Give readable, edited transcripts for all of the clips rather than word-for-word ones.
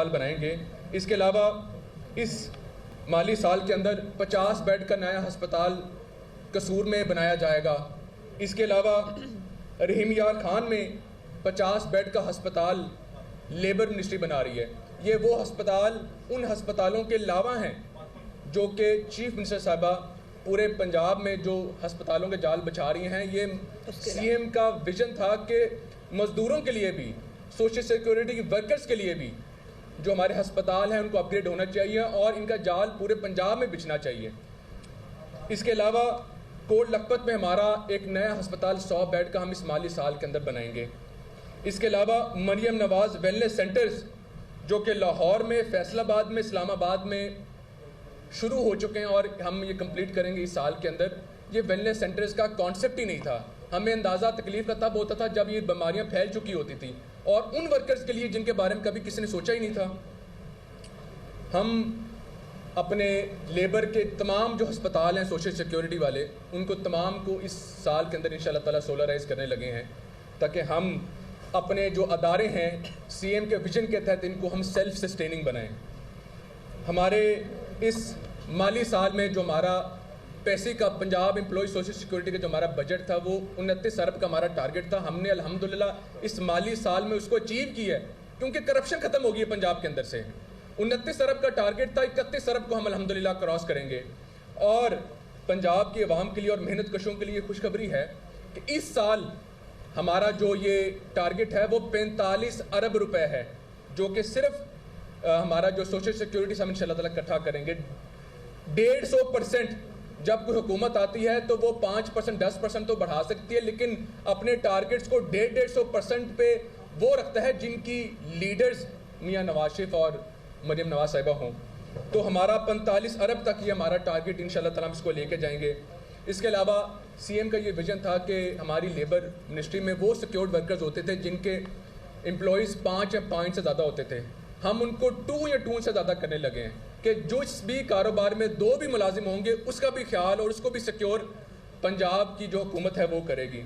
ہسپتال بنائیں گے۔ اس کے علاوہ اس مالی سال کے اندر 50 بیڈ کا نیا ہسپتال قصور میں بنایا جائے گا۔ اس کے علاوہ رحیم یار خان میں 50 بیڈ کا ہسپتال لیبر منسٹری بنا رہی ہے۔ یہ وہ ہسپتال ان ہسپتالوں کے علاوہ ہیں جو کہ چیف منسٹر صاحبہ پورے پنجاب میں جو ہسپتالوں کے جال بچھا رہی ہیں۔ یہ سی ایم کا ویژن تھا کہ مزدوروں کے لیے بھی، سوشل سیکورٹی کے ورکرز کے لیے بھی جو ہمارے ہسپتال ہیں ان کو اپ گریڈ ہونا چاہیے اور ان کا جال پورے پنجاب میں بچھنا چاہیے۔ اس کے علاوہ کوٹ لکھپت میں ہمارا ایک نیا ہسپتال 100 بیڈ کا ہم اس مالی سال کے اندر بنائیں گے۔ اس کے علاوہ مریم نواز ویلنس سینٹرز جو کہ لاہور میں، فیصل آباد میں، اسلام آباد میں شروع ہو چکے ہیں اور ہم یہ کمپلیٹ کریں گے اس سال کے اندر۔ یہ ویلنس سینٹرز کا کانسیپٹ ہی نہیں تھا، ہمیں اندازہ تکلیف کا تب ہوتا تھا جب یہ بیماریاں پھیل چکی ہوتی تھیں اور ان ورکرز کے لیے جن کے بارے میں کبھی کسی نے سوچا ہی نہیں تھا۔ ہم اپنے لیبر کے تمام جو ہسپتال ہیں سوشل سیکیورٹی والے، ان کو تمام کو اس سال کے اندر انشاءاللہ تعالیٰ سولرائز کرنے لگے ہیں تاکہ ہم اپنے جو ادارے ہیں سی ایم کے ویژن کے تحت ان کو ہم سیلف سسٹیننگ بنائیں۔ ہمارے اس مالی سال میں جو ہمارا پیسے کا پنجاب امپلائی سوشل سیکورٹی کا جو ہمارا بجٹ تھا وہ 29 ارب کا ہمارا ٹارگٹ تھا۔ ہم نے الحمدللہ اس مالی سال میں اس کو اچیو کیا ہے کیونکہ کرپشن ختم ہو گئی ہے پنجاب کے اندر سے۔ 29 ارب کا ٹارگٹ تھا، 31 ارب کو ہم الحمدللہ کراس کریں گے۔ اور پنجاب کی عوام کے لیے اور محنت کشوں کے لیے خوشخبری ہے کہ اس سال ہمارا جو یہ ٹارگٹ ہے وہ 45 ارب روپے ہے، جو کہ صرف ہمارا جو سوشل سیکورٹی سے ہم انشاءاللہ تعالیٰ اکٹھا کریں گے۔ 150% جب کوئی حکومت آتی ہے تو وہ 5% 10% تو بڑھا سکتی ہے، لیکن اپنے ٹارگٹس کو 150% پہ وہ رکھتا ہے جن کی لیڈرز میاں نواز شریف اور مریم نواز صاحبہ ہوں۔ تو ہمارا 45 ارب تک یہ ہمارا ٹارگٹ انشاءاللہ تعالیٰ ہم اس کو لے کے جائیں گے۔ اس کے علاوہ سی ایم کا یہ ویژن تھا کہ ہماری لیبر منسٹری میں وہ سیکیورڈ ورکرز ہوتے تھے جن کے امپلائیز 5 یا 5 سے زیادہ ہوتے تھے، ہم ان کو 2 یا 2 سے زیادہ کرنے لگے ہیں کہ جس بھی کاروبار میں 2 بھی ملازم ہوں گے اس کا بھی خیال اور اس کو بھی سیکیور پنجاب کی جو حکومت ہے وہ کرے گی۔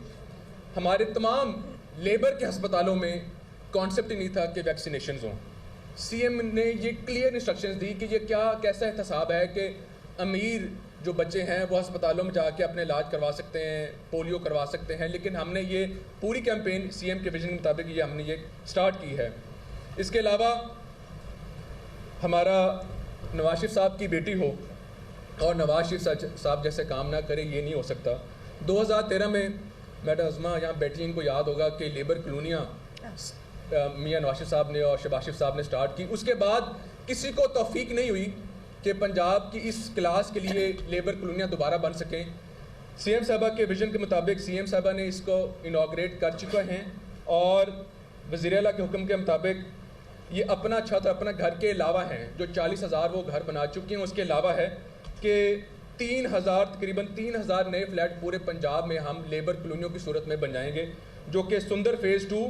ہمارے تمام لیبر کے ہسپتالوں میں کانسیپٹ ہی نہیں تھا کہ ویکسینیشنز ہوں۔ سی ایم نے یہ کلیئر انسٹرکشنز دی کہ یہ کیسا احتساب ہے کہ امیر جو بچے ہیں وہ ہسپتالوں میں جا کے اپنے علاج کروا سکتے ہیں، پولیو کروا سکتے ہیں، لیکن ہم نے یہ پوری کیمپین سی ایم کے ویژن کے مطابق یہ ہم نے یہ سٹارٹ کی ہے۔ اس کے علاوہ ہمارا نواز شریف صاحب کی بیٹی ہو اور نواز شریف صاحب جیسے کام نہ کرے یہ نہیں ہو سکتا۔ 2013 میں میڈم عظمہ یہاں بیٹھی، ان کو یاد ہوگا کہ لیبر کالونیاں میاں نواز شریف صاحب نے اور شہباز شریف صاحب نے سٹارٹ کی۔ اس کے بعد کسی کو توفیق نہیں ہوئی کہ پنجاب کی اس کلاس کے لیے لیبر کالونیاں دوبارہ بن سکیں۔ سی ایم صاحبہ کے ویژن کے مطابق سی ایم صاحبہ نے اس کو انوگریٹ کر چکے ہیں اور وزیر اعلیٰ کے حکم کے مطابق یہ اپنا چھت اپنا گھر کے علاوہ ہیں جو 40,000 وہ گھر بنا چکی ہیں، اس کے علاوہ ہے کہ 3,000 تقریباً 3,000 نئے فلیٹ پورے پنجاب میں ہم لیبر کالونیوں کی صورت میں بنائیں گے، جو کہ سندر فیز 2،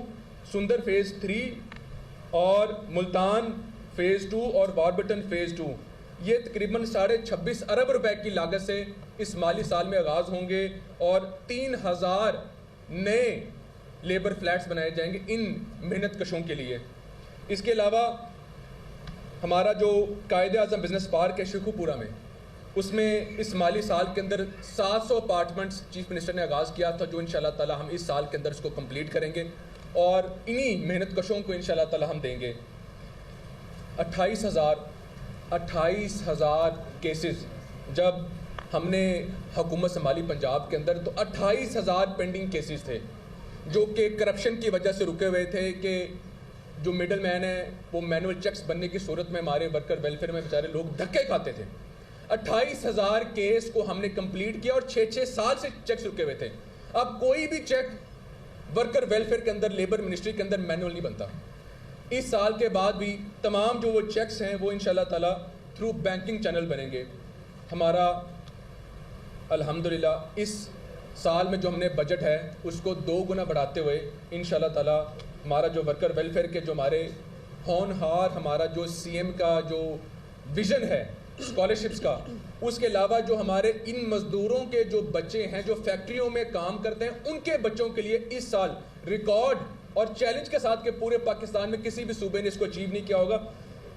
سندر فیز 3 اور ملتان فیز 2 اور واربٹن فیز 2، یہ تقریباً 26.5 ارب روپے کی لاگت سے اس مالی سال میں آغاز ہوں گے اور 3,000 نئے لیبر فلیٹس بنائے جائیں گے ان محنت کشوں کے لیے۔ اس کے علاوہ ہمارا جو قائد اعظم بزنس پارک ہے شیخو پورہ میں، اس میں اس مالی سال کے اندر 700 اپارٹمنٹس چیف منسٹر نے آغاز کیا تھا، جو انشاءاللہ تعالی ہم اس سال کے اندر اس کو کمپلیٹ کریں گے اور انہی محنت کشوں کو انشاءاللہ تعالی ہم دیں گے۔ 28,000 کیسز جب ہم نے حکومت سنبھالی پنجاب کے اندر تو 28,000 پینڈنگ کیسز تھے جو کہ کرپشن کی وجہ سے رکے ہوئے تھے کہ جو مڈل مین ہے وہ مینول چیکس بننے کی صورت میں ہمارے ورکر ویلفیئر میں بیچارے لوگ دھکے کھاتے تھے۔ 28,000 کیس کو ہم نے کمپلیٹ کیا اور 6 سال سے چیکس رکے ہوئے تھے۔ اب کوئی بھی چیک ورکر ویلفیئر کے اندر لیبر منسٹری کے اندر مینول نہیں بنتا۔ اس سال کے بعد بھی تمام جو وہ چیکس ہیں وہ انشاءاللہ تعالی تھرو بینکنگ چینل بنیں گے۔ ہمارا الحمدللہ اس سال میں جو ہم نے بجٹ ہے اس کو 2 گنا بڑھاتے ہوئے انشاءاللہ تعالی ہمارا جو ورکر ویلفیئر کے جو ہمارے ہونہار ہمارا جو سی ایم کا جو ویژن ہے اسکالرشپس کا، اس کے علاوہ جو ہمارے ان مزدوروں کے جو بچے ہیں جو فیکٹریوں میں کام کرتے ہیں ان کے بچوں کے لیے اس سال ریکارڈ اور چیلنج کے ساتھ کہ پورے پاکستان میں کسی بھی صوبے نے اس کو اچیو نہیں کیا ہوگا،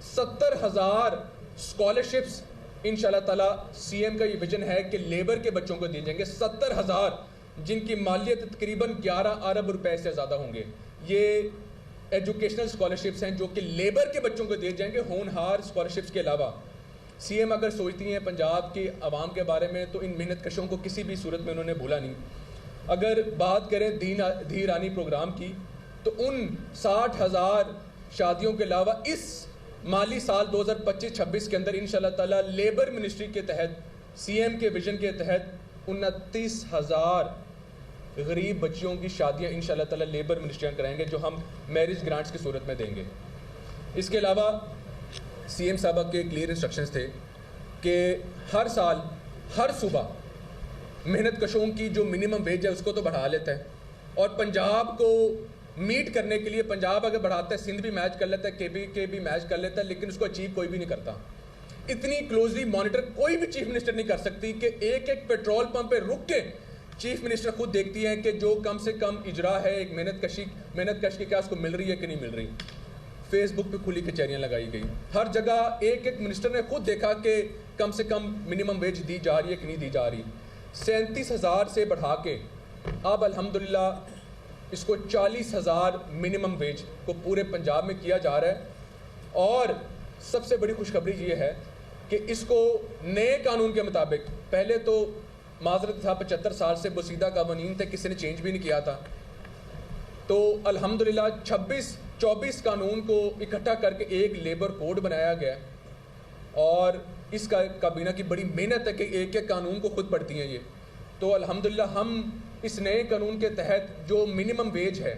70,000 اسکالرشپس انشاءاللہ تعالیٰ سی ایم کا یہ ویژن ہے کہ لیبر کے بچوں کو دیے جائیں گے. 70,000 جن کی مالیت تقریباً 11 ارب روپے سے زیادہ ہوں گے. یہ ایجوکیشنل اسکالرشپس ہیں جو کہ لیبر کے بچوں کو دیے جائیں گے. ہونہار اسکالرشپس کے علاوہ سی ایم اگر سوچتی ہیں پنجاب کی عوام کے بارے میں تو ان محنت کشوں کو کسی بھی صورت میں انہوں نے بھولا نہیں. اگر بات کریں دھیرانی پروگرام کی تو ان 60,000 شادیوں کے علاوہ اس مالی سال 2025-26 کے اندر انشاءاللہ تعالیٰ لیبر منسٹری کے تحت سی ایم کے ویژن کے تحت 29,000 غریب بچیوں کی شادیاں انشاءاللہ تعالیٰ لیبر منسٹریاں کرائیں گے جو ہم میرج گرانٹس کی صورت میں دیں گے. اس کے علاوہ سی ایم صاحبہ کے کلیئر انسٹرکشنز تھے کہ ہر سال ہر صوبہ محنت کشوں کی جو منیمم ویج ہے اس کو تو بڑھا لیتا ہے, اور پنجاب کو میٹ کرنے کے لیے پنجاب اگر بڑھاتا ہے سندھ بھی میچ کر لیتا ہے, کے بی کے بھی میچ کر لیتا ہے, لیکن اس کو اچیو کوئی بھی نہیں کرتا. اتنی کلوزلی مانیٹر کوئی بھی چیف منسٹر نہیں کر سکتی کہ ایک ایک پیٹرول پمپ پہ رک کے چیف منسٹر خود دیکھتی ہیں کہ جو کم سے کم اجرا ہے ایک محنت کش کی کیا اس کو مل رہی ہے کہ نہیں مل رہی. فیس بک پہ کھلی کچہریاں لگائی گئی, ہر جگہ ایک ایک منسٹر نے خود دیکھا کہ کم سے کم منیمم ویج دی جا رہی ہے کہ نہیں دی جا رہی. 37,000 سے بڑھا کے اب الحمدللہ اس کو 40,000 منیمم ویج کو پورے پنجاب میں کیا جا رہا ہے. اور سب سے بڑی خوشخبری یہ ہے کہ اس کو نئے قانون کے مطابق, پہلے تو معذرت تھا 75 سال سے بوسیدہ قوانین تھے, کسی نے چینج بھی نہیں کیا تھا, تو الحمدللہ 24 قانون کو اکٹھا کر کے ایک لیبر کوڈ بنایا گیا, اور اس کا کابینہ کی بڑی محنت ہے کہ ایک ایک قانون کو خود پڑھتی ہیں یہ. تو الحمدللہ ہم اس نئے قانون کے تحت جو منیمم ویج ہے,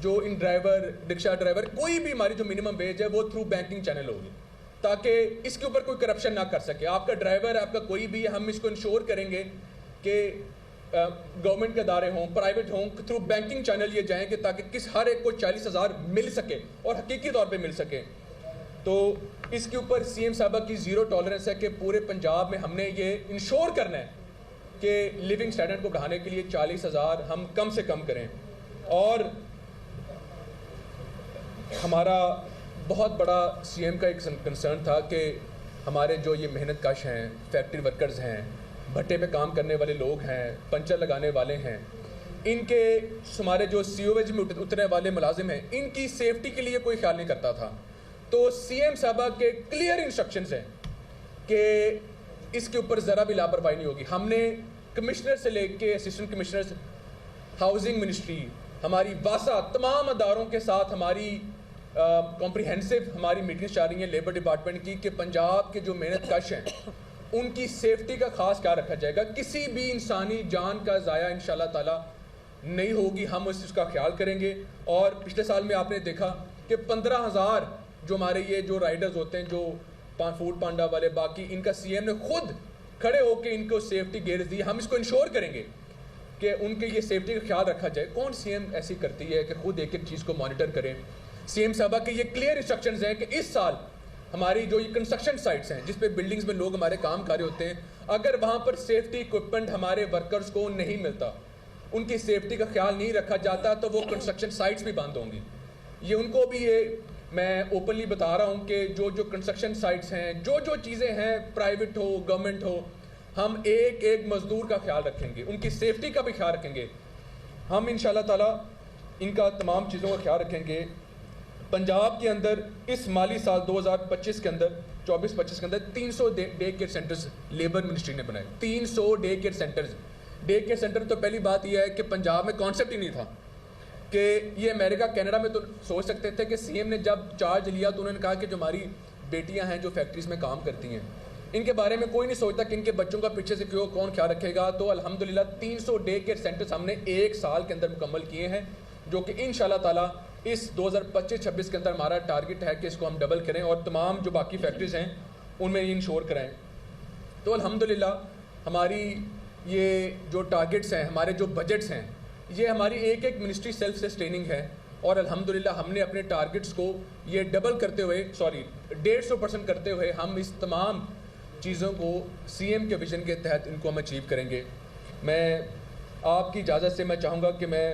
جو ان ڈرائیور رکشہ ڈرائیور کوئی بھی ہماری جو منیمم ویج ہے وہ تھرو بینکنگ چینل ہوگی, تاکہ اس کے اوپر کوئی کرپشن نہ کر سکے. آپ کا ڈرائیور آپ کا کوئی بھی, ہم اس کو انشور کریں گے کہ گورنمنٹ کے ادارے ہوں پرائیویٹ ہوں تھرو بینکنگ چینل یہ جائیں کہ تاکہ ہر ایک کو 40,000 مل سکے اور حقیقی طور پہ مل سکے. تو اس کے اوپر سی ایم صاحبہ کی زیرو ٹالرنس ہے کہ پورے پنجاب میں ہم نے یہ انشور کرنا ہے کہ لیونگ اسٹینڈرڈ کو بڑھانے کے لیے 40,000 ہم کم سے کم کریں. اور ہمارا بہت بڑا سی ایم کا ایک کنسرن تھا کہ ہمارے جو یہ محنت کش ہیں, فیکٹری ورکرز ہیں, بھٹے پہ کام کرنے والے لوگ ہیں, پنچر لگانے والے ہیں, ان کے ہمارے جو سی او ویج میں اترنے والے ملازم ہیں, ان کی سیفٹی کے لیے کوئی خیال نہیں کرتا تھا. تو سی ایم صاحبہ کے کلیئر انسٹرکشنز ہیں کہ اس کے اوپر ذرا بھی لاپرواہی نہیں ہوگی. ہم نے کمشنر سے لے کے اسسٹنٹ کمشنر, ہاؤسنگ منسٹری, ہماری واسا تمام اداروں کے ساتھ ہماری کمپریہنسو ہماری میٹنگز چل رہی ہیں لیبر ڈپارٹمنٹ کی کہ پنجاب کے جو محنت کش ہیں ان کی سیفٹی کا خاص خیال رکھا جائے گا. کسی بھی انسانی جان کا ضائع انشاءاللہ تعالیٰ نہیں ہوگی, ہم اس کا خیال کریں گے. اور پچھلے سال میں آپ نے دیکھا کہ 15,000 جو ہمارے یہ جو رائڈرز ہوتے ہیں جو فوڈ پانڈا والے باقی, ان کا سی ایم نے خود کھڑے ہو کے ان کو سیفٹی گیئرز دی. ہم اس کو انشور کریں گے کہ ان کے یہ سیفٹی کا خیال رکھا جائے. کون سی ایم ایسی کرتی ہے کہ خود ایک ایک چیز کو مانیٹر کریں. سی ایم صاحبہ کے یہ کلیئر انسٹرکشنز ہیں کہ اس سال ہماری جو یہ کنسٹرکشن سائٹس ہیں جس پہ بلڈنگز میں لوگ ہمارے کام کر رہے ہوتے ہیں, اگر وہاں پر سیفٹی اکوپمنٹ ہمارے ورکرز کو نہیں ملتا, ان کی سیفٹی کا خیال نہیں رکھا جاتا, تو وہ کنسٹرکشن سائٹس بھی بند ہوں گی. یہ ان کو بھی یہ میں اوپنلی بتا رہا ہوں کہ جو کنسٹرکشن سائٹس ہیں, جو چیزیں ہیں پرائیویٹ ہو گورنمنٹ ہو, ہم ایک ایک مزدور کا خیال رکھیں گے, ان کی سیفٹی کا بھی خیال رکھیں گے. ہم انشاءاللہ تعالیٰ ان کا تمام چیزوں کا خیال رکھیں گے. پنجاب کے اندر اس مالی سال 2025 کے اندر 24-25 کے اندر 300 day care centres labour ministry نے بنائے. 300 day care centres. Day care centre تو پہلی بات یہ ہے کہ پنجاب میں کانسیپٹ ہی نہیں تھا کہ یہ امریکہ کینیڈا میں تو سوچ سکتے تھے کہ سی ایم نے جب چارج لیا تو انہوں نے کہا کہ جو ہماری بیٹیاں ہیں جو فیکٹریز میں کام کرتی ہیں ان کے بارے میں کوئی نہیں سوچتا کہ ان کے بچوں کا پیچھے سے کون خیال رکھے گا. تو الحمدللہ 300 ڈے کیئر سینٹرز ہم نے ایک سال کے اندر مکمل کیے ہیں, جو کہ انشاءاللہ تعالیٰ اس 2025-26 کے اندر ہمارا ٹارگٹ ہے کہ اس کو ہم ڈبل کریں اور تمام جو باقی فیکٹریز ہیں ان میں انشور کرائیں. تو الحمدللہ ہماری یہ جو ٹارگٹس ہیں, ہمارے جو بجٹس ہیں, یہ ہماری ایک ایک منسٹری سیلف سسٹیننگ ہے, اور الحمدللہ ہم نے اپنے ٹارگٹس کو یہ ڈبل کرتے ہوئے 150% کرتے ہوئے ہم اس تمام چیزوں کو سی ایم کے ویژن کے تحت ان کو ہم اچیو کریں گے. میں آپ کی اجازت سے میں چاہوں گا کہ میں